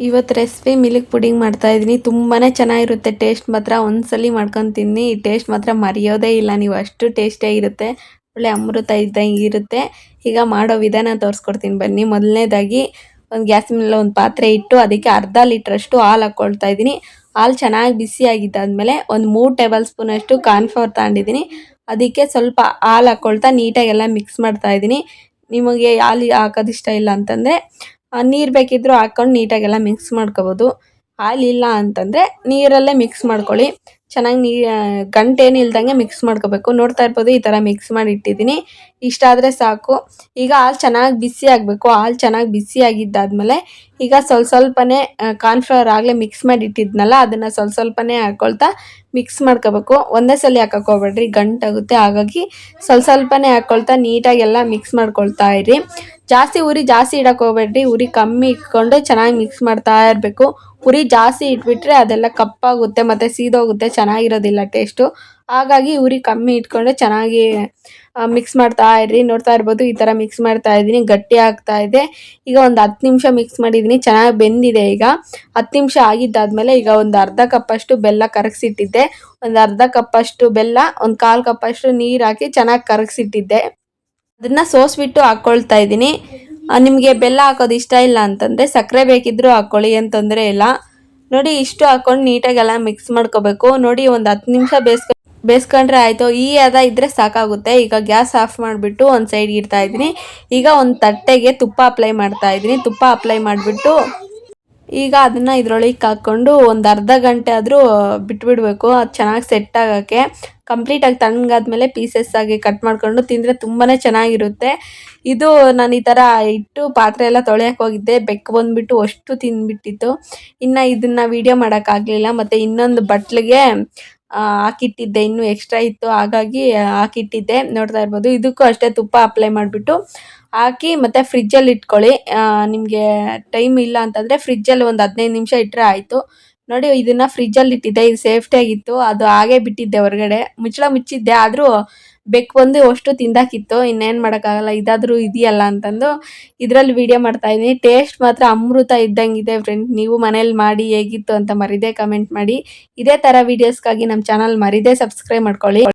ಇವತ್ತು recipe milk pudding ಮಾಡ್ತಾ ಇದ್ದೀನಿ. ತುಂಬಾ ಚೆನ್ನಾಗಿರುತ್ತೆ. ಟೇಸ್ಟ್ ಮಾತ್ರ ಒಂದ್ಸಲಿ ಮಾಡ್ಕೊಂಡು ತಿನ್ನಿ. ಈ ಟೇಸ್ಟ್ ಮಾತ್ರ ಮರೆಯೋದೇ ಇಲ್ಲ ನೀವು, ಅಷ್ಟು ಟೇಸ್ಟಿಯಾಗಿರುತ್ತೆ. ಒಳ್ಳೆ ಅಮೃತ ಇದ್ದಂಗೆ ಇರುತ್ತೆ. ಈಗ ಮಾಡೋ ವಿಧಾನ ತೋರಿಸ್ಕೊಡ್ತೀನಿ ಬನ್ನಿ. ಮೊದಲನೇದಾಗಿ ಒಂದು ಗ್ಯಾಸ್ ಮೇಲೆ ಒಂದು ಪಾತ್ರೆ ಇಟ್ಟು ಅದಕ್ಕೆ ಅರ್ಧ ಲೀಟ್ರಷ್ಟು ಹಾಲು ಹಾಕ್ಕೊಳ್ತಾ ಇದ್ದೀನಿ. ಹಾಲು ಚೆನ್ನಾಗಿ ಬಿಸಿ ಆಗಿದ್ದಾದಮೇಲೆ ಒಂದು 3 ಟೇಬಲ್ ಸ್ಪೂನ್ ಅಷ್ಟು ಕಾರ್ನ್ಫ್ಲವರ್ ತಗೊಂಡಿದ್ದೀನಿ. ಅದಕ್ಕೆ ಸ್ವಲ್ಪ ಹಾಲು ಹಾಕ್ಕೊಳ್ತಾ ನೀಟಾಗೆಲ್ಲ ಮಿಕ್ಸ್ ಮಾಡ್ತಾ ಇದ್ದೀನಿ. ನಿಮಗೆ ಹಾಲು ಹಾಕೋದು ಇಷ್ಟ ಇಲ್ಲ ಅಂತಂದರೆ ನೀರು ಬೇಕಿದ್ದರೂ ಹಾಕ್ಕೊಂಡು ನೀಟಾಗೆಲ್ಲ ಮಿಕ್ಸ್ ಮಾಡ್ಕೋಬೋದು. ಹಾಲಿಲ್ಲ ಅಂತಂದರೆ ನೀರಲ್ಲೇ ಮಿಕ್ಸ್ ಮಾಡ್ಕೊಳ್ಳಿ. ಚೆನ್ನಾಗಿ ಗಂಟೇನು ಇಲ್ದಂಗೆ ಮಿಕ್ಸ್ ಮಾಡ್ಕೋಬೇಕು. ನೋಡ್ತಾ ಇರ್ಬೋದು ಈ ಥರ ಮಿಕ್ಸ್ ಮಾಡಿ ಇಟ್ಟಿದ್ದೀನಿ. ಇಷ್ಟಾದರೆ ಸಾಕು. ಈಗ ಹಾಲು ಚೆನ್ನಾಗಿ ಬಿಸಿ ಆಗಬೇಕು. ಹಾಲು ಚೆನ್ನಾಗಿ ಬಿಸಿ ಆಗಿದ್ದಾದಮೇಲೆ ಈಗ ಸ್ವಲ್ಪನೇ ಕಾರ್ನ್ಫ್ಲವರ್ ಆಗಲೇ ಮಿಕ್ಸ್ ಮಾಡಿ ಇಟ್ಟಿದ್ನಲ್ಲ ಅದನ್ನು ಸ್ವಲ್ಪನೇ ಹಾಕ್ಕೊಳ್ತಾ ಮಿಕ್ಸ್ ಮಾಡ್ಕೋಬೇಕು. ಒಂದೇ ಸಲ ಹಾಕಕ್ಕೆ ಹೋಗ್ಬೇಡ್ರಿ, ಗಂಟಾಗುತ್ತೆ. ಹಾಗಾಗಿ ಸ್ವಲ್ಪನೇ ಹಾಕ್ಕೊಳ್ತಾ ನೀಟಾಗೆಲ್ಲ ಮಿಕ್ಸ್ ಮಾಡ್ಕೊಳ್ತಾ ಇರಿ. ಉರಿ ಜಾಸ್ತಿ ಇಡಕ್ಕೆ ಹೋಗ್ಬೇಡ್ರಿ. ಉರಿ ಕಮ್ಮಿ ಇಟ್ಕೊಂಡು ಚೆನ್ನಾಗಿ ಮಿಕ್ಸ್ ಮಾಡ್ತಾ ಇರಬೇಕು. ಉರಿ ಜಾಸ್ತಿ ಇಟ್ಬಿಟ್ರೆ ಅದೆಲ್ಲ ಕಪ್ಪಾಗುತ್ತೆ ಮತ್ತು ಸೀದೋಗುತ್ತೆ, ಚೆನ್ನಾಗಿರೋದಿಲ್ಲ ಟೇಸ್ಟು. ಹಾಗಾಗಿ ಉರಿ ಕಮ್ಮಿ ಇಟ್ಕೊಂಡು ಚೆನ್ನಾಗಿ ಮಿಕ್ಸ್ ಮಾಡ್ತಾ ಇರಿ. ನೋಡ್ತಾ ಇರ್ಬೋದು ಈ ಥರ ಮಿಕ್ಸ್ ಮಾಡ್ತಾ ಇದ್ದೀನಿ. ಗಟ್ಟಿ ಆಗ್ತಾ ಇದೆ. ಈಗ ಒಂದು 10 ನಿಮಿಷ ಮಿಕ್ಸ್ ಮಾಡಿದ್ದೀನಿ. ಚೆನ್ನಾಗಿ ಬೆಂದಿದೆ. ಈಗ 10 ನಿಮಿಷ ಆಗಿದ್ದಾದಮೇಲೆ ಈಗ ಒಂದು ಅರ್ಧ ಕಪ್ಪಷ್ಟು ಬೆಲ್ಲ ಕರಗಿಸಿಟ್ಟಿದ್ದೆ. ಒಂದು ಅರ್ಧ ಕಪ್ಪಷ್ಟು ಬೆಲ್ಲ, ಒಂದು 1/4 ಕಪ್ಪಷ್ಟು ನೀರು ಹಾಕಿ ಚೆನ್ನಾಗಿ ಕರಗಿಸಿಟ್ಟಿದ್ದೆ. ಅದನ್ನು ಸೋಸ್ಬಿಟ್ಟು ಹಾಕ್ಕೊಳ್ತಾ ಇದ್ದೀನಿ. ನಿಮಗೆ ಬೆಲ್ಲ ಹಾಕೋದು ಇಷ್ಟ ಇಲ್ಲ ಅಂತಂದರೆ ಸಕ್ಕರೆ ಬೇಕಿದ್ದರೂ ಹಾಕ್ಕೊಳ್ಳಿ, ಏನು ತೊಂದರೆ ಇಲ್ಲ. ನೋಡಿ ಇಷ್ಟು ಹಾಕ್ಕೊಂಡು ನೀಟಾಗೆಲ್ಲ ಮಿಕ್ಸ್ ಮಾಡ್ಕೋಬೇಕು. ನೋಡಿ ಒಂದು 10 ನಿಮಿಷ ಬೇಯಿಸ್ಕೊಂಡ್ರೆ ಆಯಿತು. ಈ ಹದ ಇದ್ದರೆ ಸಾಕಾಗುತ್ತೆ. ಈಗ ಗ್ಯಾಸ್ ಆಫ್ ಮಾಡಿಬಿಟ್ಟು ಒಂದು ಸೈಡ್ಗೆ ಇಡ್ತಾ ಇದ್ದೀನಿ. ಈಗ ಒಂದು ತಟ್ಟೆಗೆ ತುಪ್ಪ ಅಪ್ಲೈ ಮಾಡ್ತಾ ಇದ್ದೀನಿ. ತುಪ್ಪ ಅಪ್ಲೈ ಮಾಡಿಬಿಟ್ಟು ಈಗ ಅದನ್ನು ಇದರೊಳಗೆ ಹಾಕ್ಕೊಂಡು ಒಂದು ಅರ್ಧ ಗಂಟೆ ಆದರೂ ಬಿಟ್ಬಿಡಬೇಕು. ಅದು ಚೆನ್ನಾಗಿ ಸೆಟ್ ಆಗೋಕ್ಕೆ. ಕಂಪ್ಲೀಟಾಗಿ ತಣ್ಣಗಾದ್ಮೇಲೆ ಪೀಸಸ್ ಆಗಿ ಕಟ್ ಮಾಡ್ಕೊಂಡು ತಿಂದರೆ ತುಂಬಾ ಚೆನ್ನಾಗಿರುತ್ತೆ. ಇದು ನಾನು ಈ ಥರ ಇಟ್ಟು ಪಾತ್ರೆ ಎಲ್ಲ ತೊಳೆಯೋಕೆ ಹೋಗಿದ್ದೆ. ಬೆಕ್ಕು ಬಂದುಬಿಟ್ಟು ಅಷ್ಟು ತಿಂದುಬಿಟ್ಟಿತ್ತು. ಇನ್ನು ಇದನ್ನು ವೀಡಿಯೋ ಮಾಡೋಕ್ಕಾಗಲಿಲ್ಲ. ಮತ್ತು ಇನ್ನೊಂದು ಬಟ್ಲಿಗೆ ಹಾಕಿಟ್ಟಿದ್ದೆ, ಇನ್ನೂ ಎಕ್ಸ್ಟ್ರಾ ಇತ್ತು, ಹಾಗಾಗಿ ಹಾಕಿಟ್ಟಿದ್ದೆ. ನೋಡ್ತಾ ಇರ್ಬೋದು. ಇದಕ್ಕೂ ಅಷ್ಟೇ ತುಪ್ಪ ಅಪ್ಲೈ ಮಾಡಿಬಿಟ್ಟು ಹಾಕಿ ಮತ್ತು ಫ್ರಿಜ್ಜಲ್ಲಿ ಇಟ್ಕೊಳ್ಳಿ. ನಿಮಗೆ ಟೈಮ್ ಇಲ್ಲ ಅಂತಂದರೆ ಫ್ರಿಜ್ಜಲ್ಲಿ ಒಂದು 15 ನಿಮಿಷ ಇಟ್ಟರೆ ಆಯಿತು. ನೋಡಿ ಇದನ್ನು ಫ್ರಿಜ್ಜಲ್ಲಿ ಇಟ್ಟಿದ್ದೆ. ಇದು ಸೇಫ್ಟಿಯಾಗಿತ್ತು. ಅದು ಹಾಗೇ ಬಿಟ್ಟಿದ್ದೆ ಹೊರಗಡೆ. ಮುಚ್ಚಳ ಮುಚ್ಚಿದ್ದೆ, ಆದರೂ ಬೆಕ್ಕು ಬಂದು ಅಷ್ಟು ತಿಂದಾಕಿತ್ತು. ಇನ್ನೇನು ಮಾಡೋಕ್ಕಾಗಲ್ಲ, ಇದಾದರೂ ಇದೆಯಲ್ಲ ಅಂತಂದು ಇದರಲ್ಲಿ ವೀಡಿಯೋ ಮಾಡ್ತಾಯಿದ್ದೀನಿ. ಟೇಸ್ಟ್ ಮಾತ್ರ ಅಮೃತ ಇದ್ದಂಗಿದೆ ಫ್ರೆಂಡ್. ನೀವು ಮನೇಲಿ ಮಾಡಿ ಹೇಗಿತ್ತು ಅಂತ ಮರಿದೇ ಕಮೆಂಟ್ ಮಾಡಿ. ಇದೇ ಥರ ವೀಡಿಯೋಸ್ಗಾಗಿ ನಮ್ಮ ಚಾನಲ್ ಮರಿದೇ ಸಬ್ಸ್ಕ್ರೈಬ್ ಮಾಡ್ಕೊಳ್ಳಿ.